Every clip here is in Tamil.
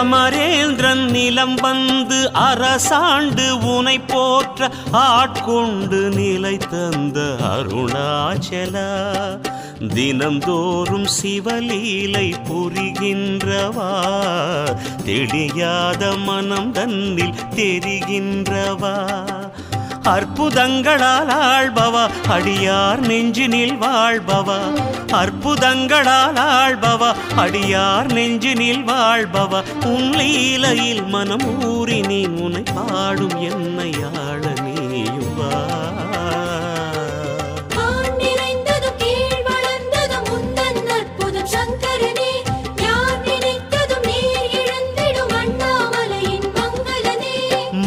அமரேந்திரன் நிலம் வந்து அரசாண்டு உனை போற்ற ஆட்கொண்டு நிலை தந்த அருணாச்சலா, தினந்தோறும் சிவலீலை புரிகின்றவா, தெளியாத மனம் தன்னில் தெரிகின்றவா, அற்புதங்களால் ஆள்பவா, அடியார் நெஞ்சினில் வாழ்பவா, அற்புதங்களால் ஆள்பவா, அடியார் நெஞ்சினில் வாழ்பவா, உன் லீலையில் மனம் ஊறி நீ உன்னை பாடும் என்னை ஆள நீயும் வா.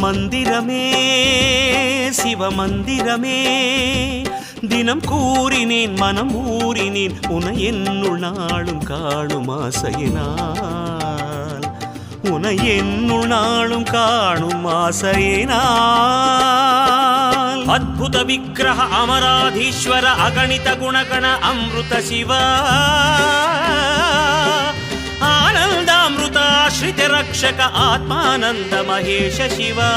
மந்திரமே சிவமந்திரமே தினம் கூறினேன் மனம் ஊறினேன் உனை என்னுள் நாளும் காணும் ஆசையினால், உனை என்னுள் நாளும் காணும் ஆசையினால். அத்புத விக்கிரக அமராதீஸ்வர அகணித குணகண அம்ருத சிவா, आनन्दामृताश्रित रक्षक आत्मानन्द महेश शिवा.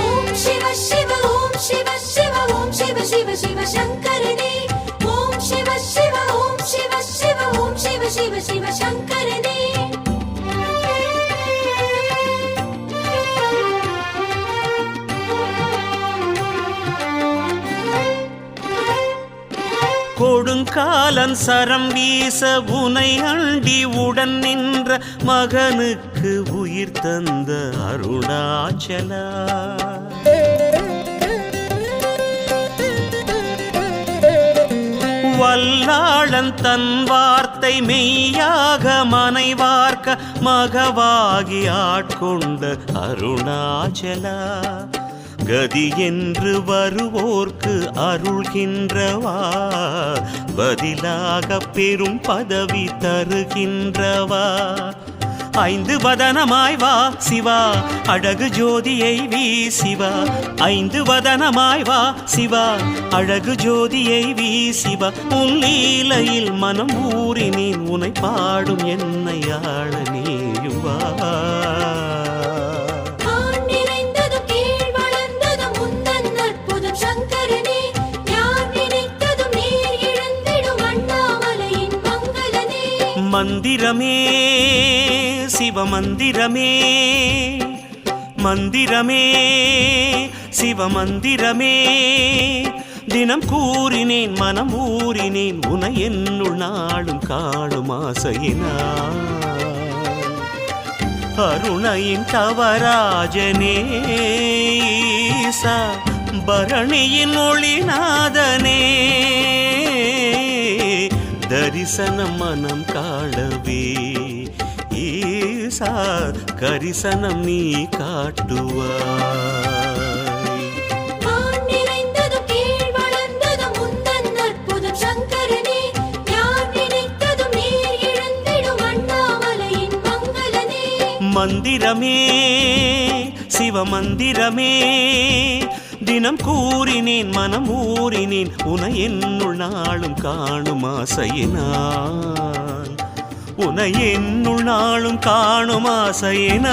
ओम शिव शिव ओम शिव शिव ओम शिव शिव शिव शंकरने, ओम शिव शिव ओम शिव शिव ओम शिव शिव शिव शंकरने. கொடுங்காலன் சரம் வீச உனை அண்டி உடன் நின்ற மகனுக்கு உயிர் தந்த அருணாச்சலா, வல்லாளன் தன் வார்த்தை மெய்யாக மனைவார்க்க மகவாகி ஆட்கொண்ட அருணாச்சலா, கதி என்று வருவோர்க்கு அருள்கின்றவா, பதிலாக பெரும் பதவி தருகின்றவா, ஐந்து வதனமாய் வா சிவா, அழகு ஜோதியை வீசிவா, ஐந்து வதனமாய் வா சிவா, அழகு ஜோதியை வீசிவா, உன் லீலையில் மனம் ஊறினேன் உனை பாடும் என்னை ஆள நீயும் வா. மந்திரமே சிவமந்திரமே மந்திரமே சிவமந்திரமே தினம் கூறினேன் மனம் ஊறினேன் உனை என்னுள் நாளும் காணும் ஆசையினால், அருணையின் தவராஜனே ஈசா, பரணியின் ஒளிநாதனே, தரிசனம் மனம் காணவே ஈசா, கரிசனம் நீ காட்டுவாய். மந்திரமே சிவமந்திரமே தினம் கூறினேன் மனம் ஊறினேன் உனை என்னுள் நாளும் காணும் ஆசையினால், உனை என்னுள் நாளும் காணும் ஆசையினால்.